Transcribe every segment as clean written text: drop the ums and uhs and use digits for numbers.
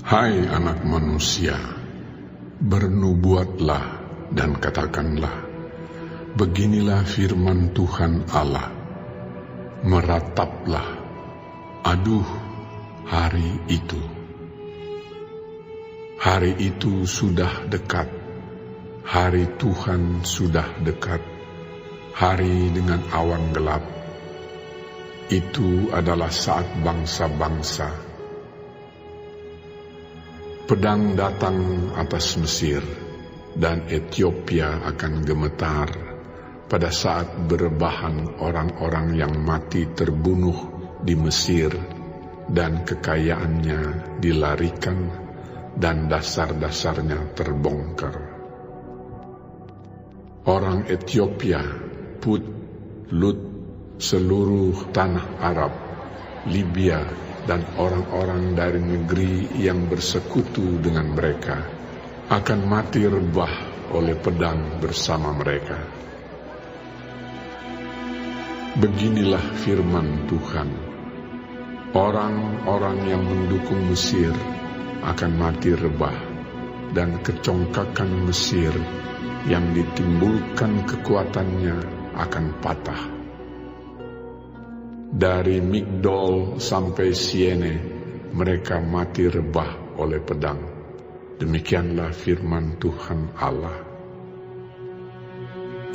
Hai anak manusia, bernubuatlah dan katakanlah, beginilah firman Tuhan Allah. Merataplah, aduh, hari itu. Hari itu sudah dekat, hari Tuhan sudah dekat, hari dengan awan gelap. Itu adalah saat bangsa-bangsa. Pedang datang atas Mesir, dan Ethiopia akan gemetar pada saat berebahan orang-orang yang mati terbunuh di Mesir dan kekayaannya dilarikan dan dasar-dasarnya terbongkar. Orang Ethiopia, Put, Lut, seluruh tanah Arab, Libya, dan orang-orang dari negeri yang bersekutu dengan mereka akan mati rebah oleh pedang bersama mereka. Beginilah firman Tuhan, orang-orang yang mendukung Mesir akan mati rebah, dan kecongkakan Mesir yang ditimbulkan kekuatannya akan patah. Dari Migdol sampai Siene, mereka mati rebah oleh pedang. Demikianlah firman Tuhan Allah.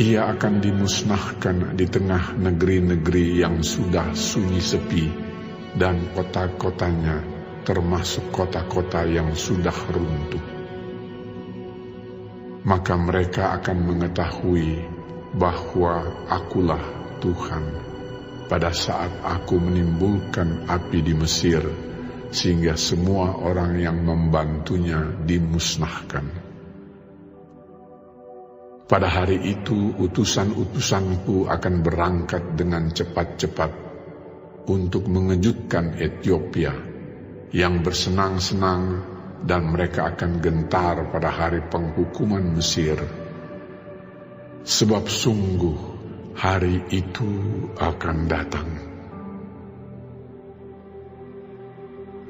Ia akan dimusnahkan di tengah negeri-negeri yang sudah sunyi sepi, dan kota-kotanya termasuk kota-kota yang sudah runtuh. Maka mereka akan mengetahui bahwa Akulah Tuhan, pada saat Aku menimbulkan api di Mesir, sehingga semua orang yang membantunya dimusnahkan. Pada hari itu utusan-utusanku akan berangkat dengan cepat-cepat untuk mengejutkan Ethiopia yang bersenang-senang, dan mereka akan gentar pada hari penghukuman Mesir. Sebab sungguh hari itu akan datang.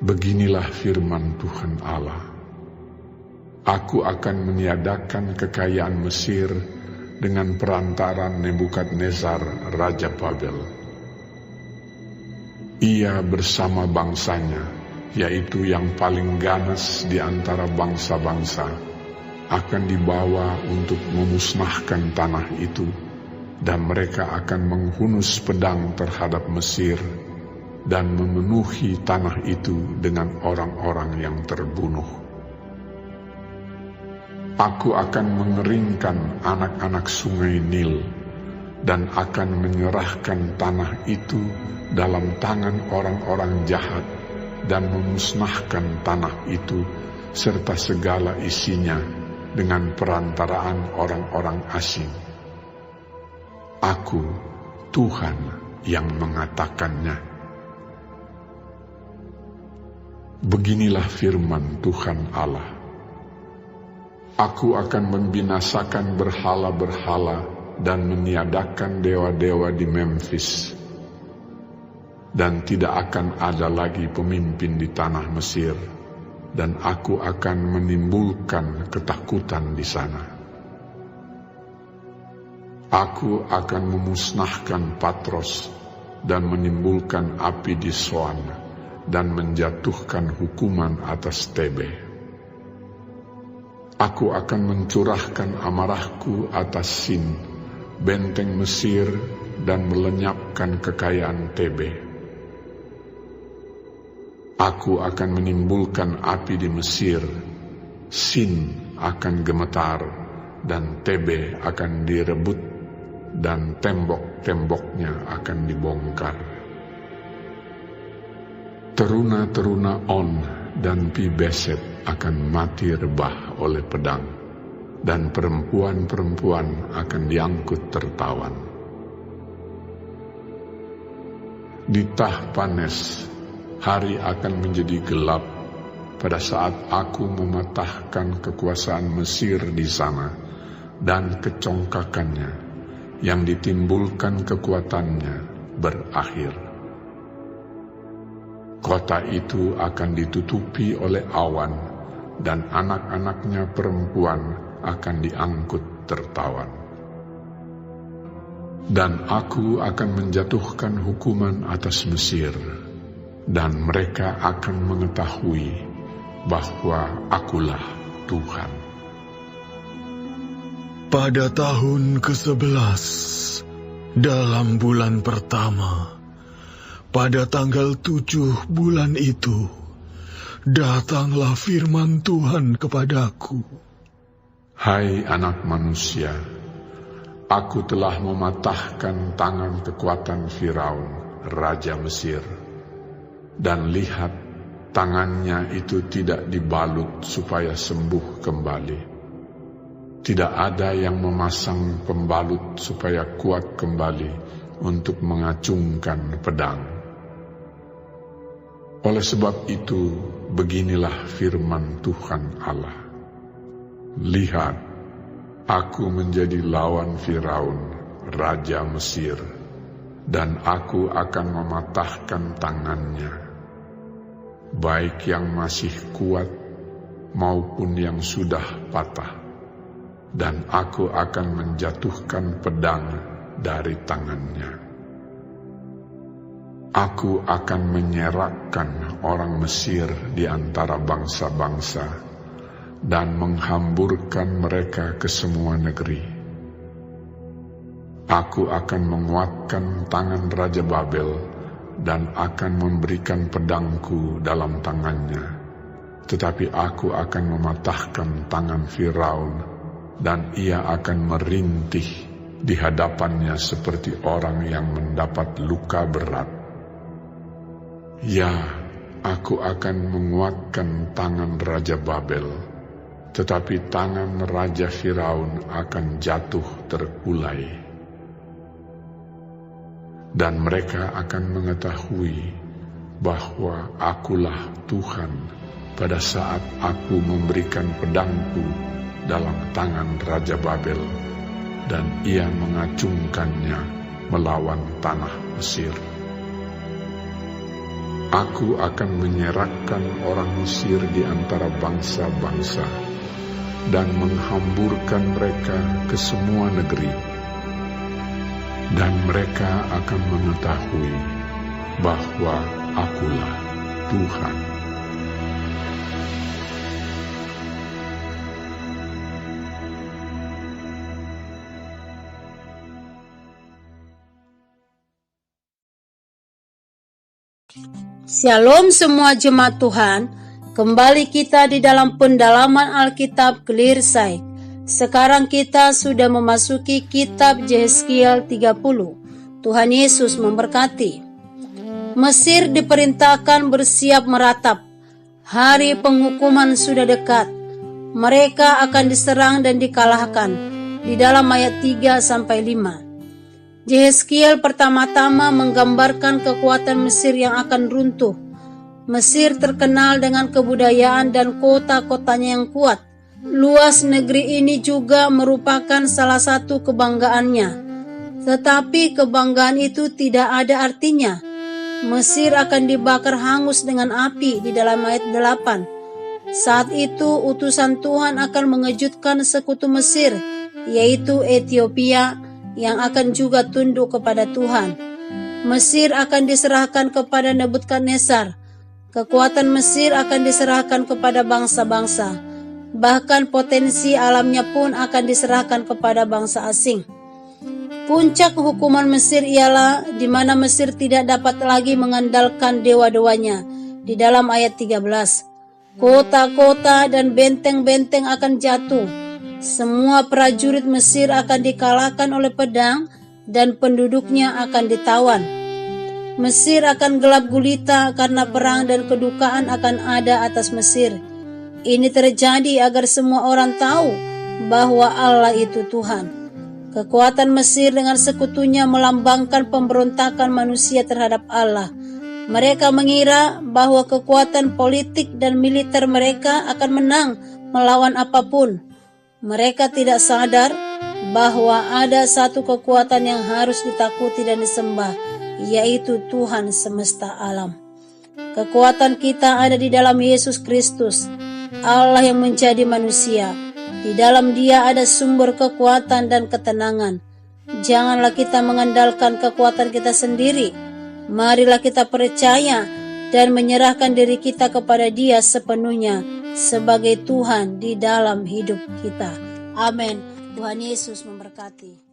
Beginilah firman Tuhan Allah. Aku akan meniadakan kekayaan Mesir dengan perantaran Nebukadnezar, Raja Babel. Ia bersama bangsanya, yaitu yang paling ganas di antara bangsa-bangsa, akan dibawa untuk memusnahkan tanah itu, dan mereka akan menghunus pedang terhadap Mesir dan memenuhi tanah itu dengan orang-orang yang terbunuh. Aku akan mengeringkan anak-anak sungai Nil dan akan menyerahkan tanah itu dalam tangan orang-orang jahat dan memusnahkan tanah itu serta segala isinya dengan perantaraan orang-orang asing. Aku, Tuhan, yang mengatakannya. Beginilah firman Tuhan Allah. Aku akan membinasakan berhala-berhala dan meniadakan dewa-dewa di Memphis. Dan tidak akan ada lagi pemimpin di tanah Mesir, dan aku akan menimbulkan ketakutan di sana. Aku akan memusnahkan Patros dan menimbulkan api di Soan dan menjatuhkan hukuman atas Tebe. Aku akan mencurahkan amarahku atas Sin, benteng Mesir, dan melenyapkan kekayaan Tebe. Aku akan menimbulkan api di Mesir, Sin akan gemetar, dan Tebe akan direbut, dan tembok-temboknya akan dibongkar. Teruna-teruna On dan Pi-Beset akan mati rebah oleh pedang, dan perempuan-perempuan akan diangkut tertawan. Di Tahpanes, hari akan menjadi gelap pada saat Aku mematahkan kekuasaan Mesir di sana dan kecongkakannya yang ditimbulkan kekuatannya berakhir. Kota itu akan ditutupi oleh awan, dan anak-anaknya perempuan akan diangkut tertawan. Dan aku akan menjatuhkan hukuman atas Mesir, dan mereka akan mengetahui bahwa akulah Tuhan. Pada tahun ke-11, dalam bulan pertama, pada tanggal 7 bulan itu, datanglah firman Tuhan kepadaku. Hai anak manusia, aku telah mematahkan tangan kekuatan Firaun, Raja Mesir. Dan lihat, tangannya itu tidak dibalut supaya sembuh kembali. Tidak ada yang memasang pembalut supaya kuat kembali untuk mengacungkan pedang. Oleh sebab itu, beginilah firman Tuhan Allah. Lihat, aku menjadi lawan Firaun, Raja Mesir, dan aku akan mematahkan tangannya, baik yang masih kuat maupun yang sudah patah, dan aku akan menjatuhkan pedang dari tangannya. Aku akan menyerakkan orang Mesir di antara bangsa-bangsa dan menghamburkan mereka ke semua negeri. Aku akan menguatkan tangan Raja Babel dan akan memberikan pedangku dalam tangannya. Tetapi aku akan mematahkan tangan Firaun, dan ia akan merintih di hadapannya seperti orang yang mendapat luka berat. Ya, aku akan menguatkan tangan Raja Babel, tetapi tangan Raja Firaun akan jatuh terkulai. Dan mereka akan mengetahui bahwa akulah Tuhan pada saat aku memberikan pedangku dalam tangan Raja Babel, dan ia mengacungkannya melawan tanah Mesir. Aku akan menyerakkan orang Mesir di antara bangsa-bangsa dan menghamburkan mereka ke semua negeri. Dan mereka akan mengetahui bahwa akulah Tuhan. Shalom semua jemaat Tuhan, kembali kita di dalam pendalaman Alkitab Clear Sight. Sekarang kita sudah memasuki kitab Yehezkiel 30. Tuhan Yesus memberkati. Mesir diperintahkan bersiap meratap. Hari penghukuman sudah dekat. Mereka akan diserang dan dikalahkan. Di dalam ayat 3-5. Yehezkiel pertama-tama menggambarkan kekuatan Mesir yang akan runtuh. Mesir terkenal dengan kebudayaan dan kota-kotanya yang kuat. Luas negeri ini juga merupakan salah satu kebanggaannya. Tetapi kebanggaan itu tidak ada artinya. Mesir akan dibakar hangus dengan api di dalam ayat 8. Saat itu utusan Tuhan akan mengejutkan sekutu Mesir, yaitu Ethiopia, yang akan juga tunduk kepada Tuhan. Mesir akan diserahkan kepada Nebukadnezar. Kekuatan Mesir akan diserahkan kepada bangsa-bangsa. Bahkan potensi alamnya pun akan diserahkan kepada bangsa asing. Puncak hukuman Mesir ialah di mana Mesir tidak dapat lagi mengandalkan dewa-dewanya. Di dalam ayat 13, kota-kota dan benteng-benteng akan jatuh. Semua prajurit Mesir akan dikalahkan oleh pedang dan penduduknya akan ditawan. Mesir akan gelap gulita karena perang dan kedukaan akan ada atas Mesir. Ini terjadi agar semua orang tahu bahwa Allah itu Tuhan. Kekuatan Mesir dengan sekutunya melambangkan pemberontakan manusia terhadap Allah. Mereka mengira bahwa kekuatan politik dan militer mereka akan menang melawan apapun. Mereka tidak sadar bahwa ada satu kekuatan yang harus ditakuti dan disembah, yaitu Tuhan semesta alam. Kekuatan kita ada di dalam Yesus Kristus, Allah yang menjadi manusia. Di dalam Dia ada sumber kekuatan dan ketenangan. Janganlah kita mengandalkan kekuatan kita sendiri. Marilah kita percaya dan menyerahkan diri kita kepada Dia sepenuhnya sebagai Tuhan di dalam hidup kita. Amin. Tuhan Yesus memberkati.